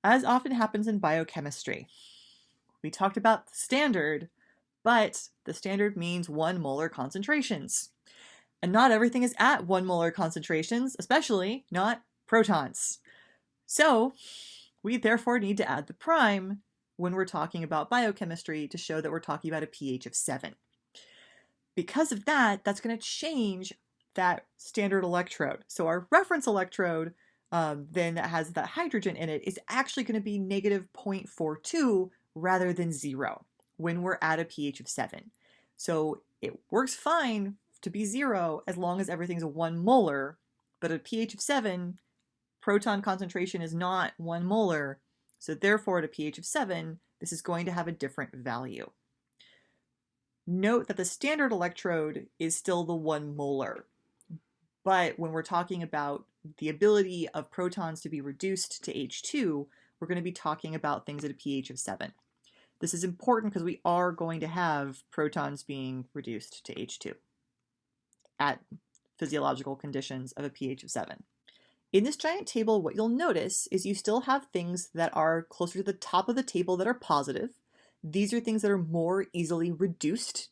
As often happens in biochemistry, we talked about the standard, but the standard means 1 molar concentrations. And not everything is at 1 molar concentrations, especially not protons. So we therefore need to add the prime when we're talking about biochemistry to show that we're talking about a pH of 7. Because of that, that's going to change that standard electrode. So our reference electrode then that has that hydrogen in it is actually going to be negative 0.42 rather than 0 when we're at a pH of 7. So it works fine to be 0 as long as everything's 1 molar, but at a pH of 7, proton concentration is not 1 molar, so therefore at a pH of 7, this is going to have a different value. Note that the standard electrode is still the 1 molar, but when we're talking about the ability of protons to be reduced to H2, we're going to be talking about things at a pH of 7. This is important because we are going to have protons being reduced to H2 at physiological conditions of a pH of 7. In this giant table, what you'll notice is you still have things that are closer to the top of the table that are positive. These are things that are more easily reduced.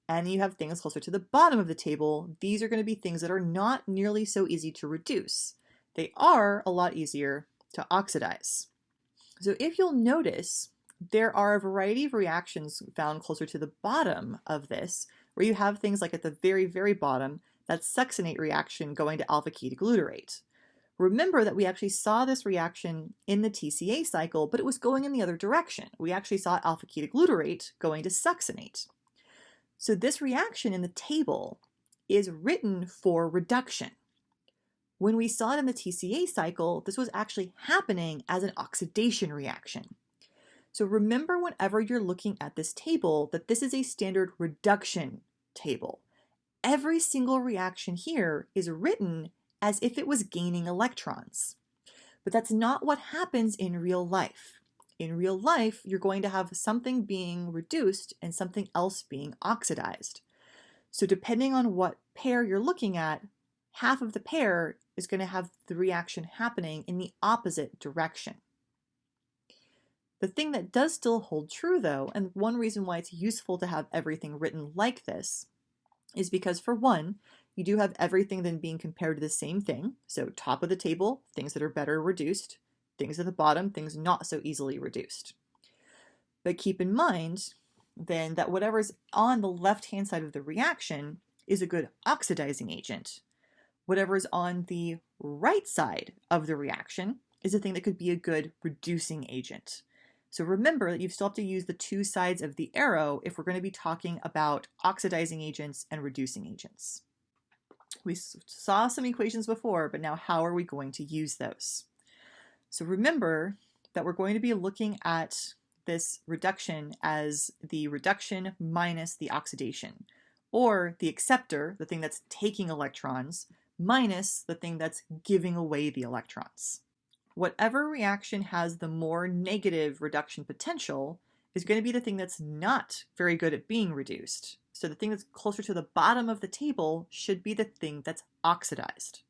And you have things closer to the bottom of the table. These are going to be things that are not nearly so easy to reduce. They are a lot easier to oxidize. So if you'll notice, there are a variety of reactions found closer to the bottom of this, where you have things like at the very, very bottom, that succinate reaction going to alpha-ketoglutarate. Remember that we actually saw this reaction in the TCA cycle, but it was going in the other direction. We actually saw alpha-ketoglutarate going to succinate. So this reaction in the table is written for reduction. When we saw it in the TCA cycle, this was actually happening as an oxidation reaction. So remember whenever you're looking at this table that this is a standard reduction table. Every single reaction here is written as if it was gaining electrons. But that's not what happens in real life. In real life, you're going to have something being reduced and something else being oxidized. So depending on what pair you're looking at, half of the pair is going to have the reaction happening in the opposite direction. The thing that does still hold true though, and one reason why it's useful to have everything written like this, is because for one, you do have everything then being compared to the same thing. So top of the table, things that are better reduced, things at the bottom, things not so easily reduced. But keep in mind then that whatever's on the left-hand side of the reaction is a good oxidizing agent. Whatever's on the right side of the reaction is a thing that could be a good reducing agent. So remember that you still have to use the two sides of the arrow if we're going to be talking about oxidizing agents and reducing agents. We saw some equations before, but now how are we going to use those? So remember that we're going to be looking at this reduction as the reduction minus the oxidation, or the acceptor, the thing that's taking electrons, minus the thing that's giving away the electrons. Whatever reaction has the more negative reduction potential is going to be the thing that's not very good at being reduced. So the thing that's closer to the bottom of the table should be the thing that's oxidized.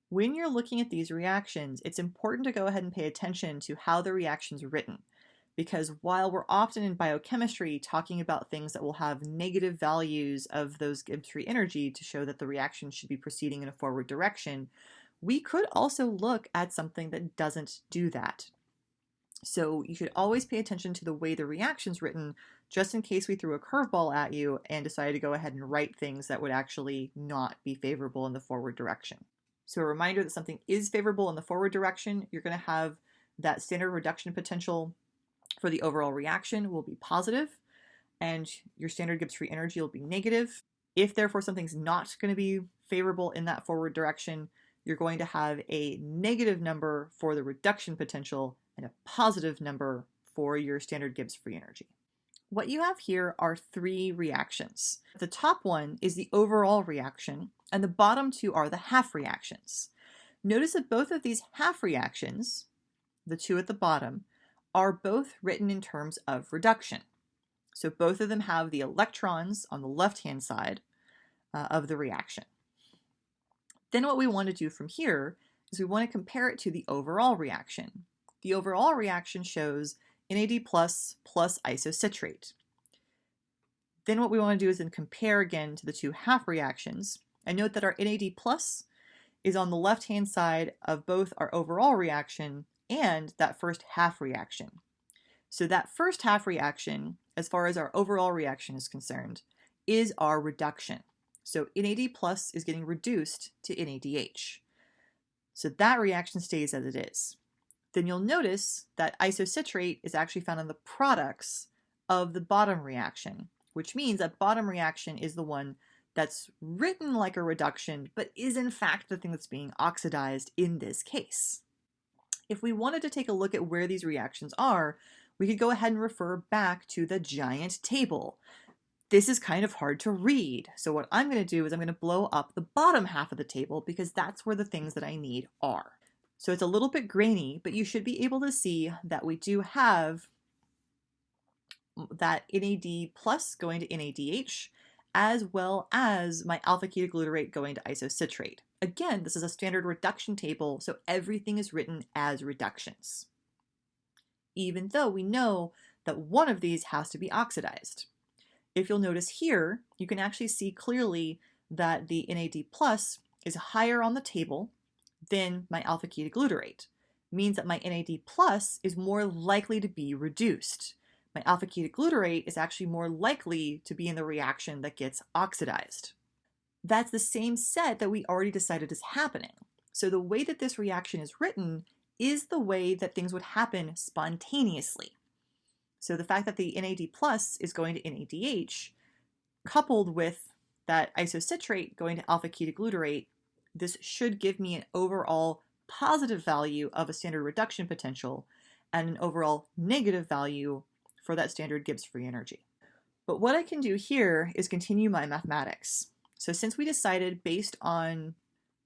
When you're looking at these reactions, it's important to go ahead and pay attention to how the reaction's written, because while we're often in biochemistry talking about things that will have negative values of those Gibbs free energy to show that the reaction should be proceeding in a forward direction, we could also look at something that doesn't do that. So you should always pay attention to the way the reaction's written, just in case we threw a curveball at you and decided to go ahead and write things that would actually not be favorable in the forward direction. So a reminder that something is favorable in the forward direction, you're going to have that standard reduction potential for the overall reaction will be positive, and your standard Gibbs free energy will be negative. If therefore something's not going to be favorable in that forward direction, you're going to have a negative number for the reduction potential and a positive number for your standard Gibbs free energy. What you have here are three reactions. The top one is the overall reaction, and the bottom two are the half reactions. Notice that both of these half reactions, the two at the bottom, are both written in terms of reduction. So both of them have the electrons on the left-hand side of the reaction. Then what we want to do from here is we want to compare it to the overall reaction. The overall reaction shows NAD plus isocitrate. Then what we want to do is then compare again to the two half reactions. And note that our NAD plus is on the left-hand side of both our overall reaction and that first half reaction. So that first half reaction, as far as our overall reaction is concerned, is our reduction. So NAD plus is getting reduced to NADH. So that reaction stays as it is. Then you'll notice that isocitrate is actually found in the products of the bottom reaction, which means that bottom reaction is the one that's written like a reduction, but is in fact the thing that's being oxidized in this case. If we wanted to take a look at where these reactions are, we could go ahead and refer back to the giant table. This is kind of hard to read, so what I'm going to do is I'm going to blow up the bottom half of the table because that's where the things that I need are. So it's a little bit grainy, but you should be able to see that we do have that NAD plus going to NADH, as well as my alpha ketoglutarate going to isocitrate. Again, this is a standard reduction table, so everything is written as reductions, even though we know that one of these has to be oxidized. If you'll notice here, you can actually see clearly that the NAD plus is higher on the table than my alpha ketoglutarate. Means that my NAD plus is more likely to be reduced. My alpha ketoglutarate is actually more likely to be in the reaction that gets oxidized. That's the same set that we already decided is happening. So the way that this reaction is written is the way that things would happen spontaneously. So the fact that the NAD plus is going to NADH, coupled with that isocitrate going to alpha ketoglutarate, this should give me an overall positive value of a standard reduction potential and an overall negative value for that standard Gibbs free energy. But what I can do here is continue my mathematics. So since we decided based on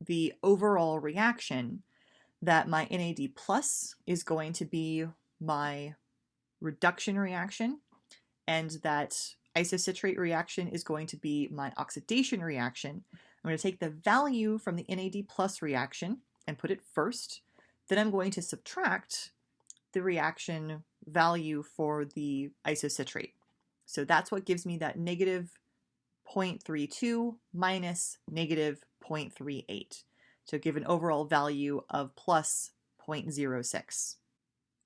the overall reaction that my NAD plus is going to be my reduction reaction and that isocitrate reaction is going to be my oxidation reaction, I'm going to take the value from the NAD plus reaction and put it first. Then I'm going to subtract the reaction value for the isocitrate. So that's what gives me that negative 0.32 minus negative 0.38 to give an overall value of plus 0.06.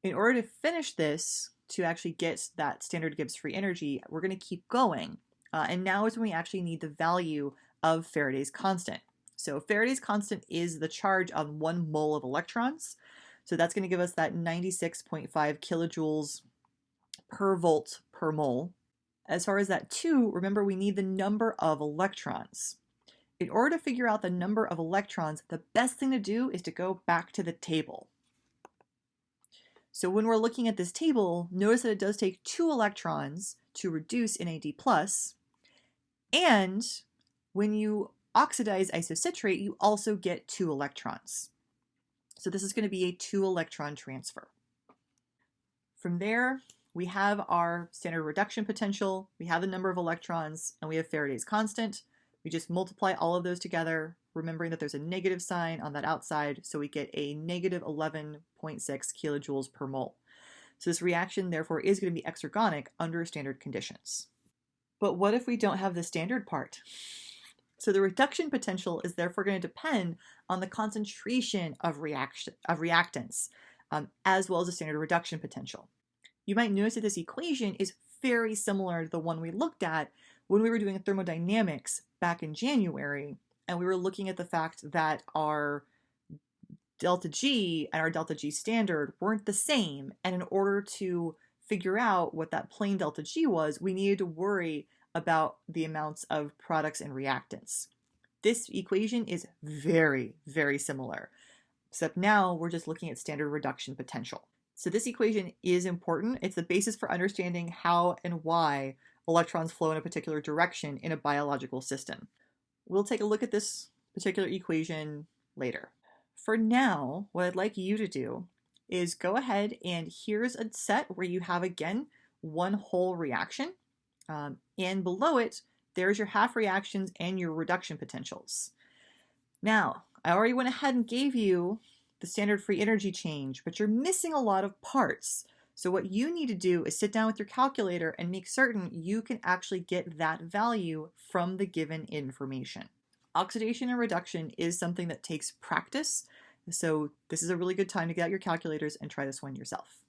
In order to finish this, to actually get that standard Gibbs free energy, we're going to keep going. And now is when we actually need the value of Faraday's constant. So Faraday's constant is the charge on 1 mole of electrons. So that's going to give us that 96.5 kilojoules per volt per mole. As far as that 2, remember we need the number of electrons. In order to figure out the number of electrons, the best thing to do is to go back to the table. So when we're looking at this table, notice that it does take 2 electrons to reduce NAD+, and when you oxidize isocitrate, you also get 2 electrons. So this is going to be a 2 electron transfer. From there, we have our standard reduction potential, we have the number of electrons, and we have Faraday's constant. We just multiply all of those together, remembering that there's a negative sign on that outside, so we get a negative 11.6 kilojoules per mole. So this reaction, therefore, is going to be exergonic under standard conditions. But what if we don't have the standard part? So the reduction potential is therefore going to depend on the concentration of reactants, as well as the standard reduction potential. You might notice that this equation is very similar to the one we looked at when we were doing thermodynamics back in January, and we were looking at the fact that our delta G and our delta G standard weren't the same, and in order to figure out what that plain delta G was, we needed to worry about the amounts of products and reactants. This equation is very, very similar, except now we're just looking at standard reduction potential. So this equation is important. It's the basis for understanding how and why electrons flow in a particular direction in a biological system. We'll take a look at this particular equation later. For now, what I'd like you to do is go ahead and here's a set where you have, again, one whole reaction. And below it, there's your half reactions and your reduction potentials. Now, I already went ahead and gave you the standard free energy change, but you're missing a lot of parts. So what you need to do is sit down with your calculator and make certain you can actually get that value from the given information. Oxidation and reduction is something that takes practice. So this is a really good time to get out your calculators and try this one yourself.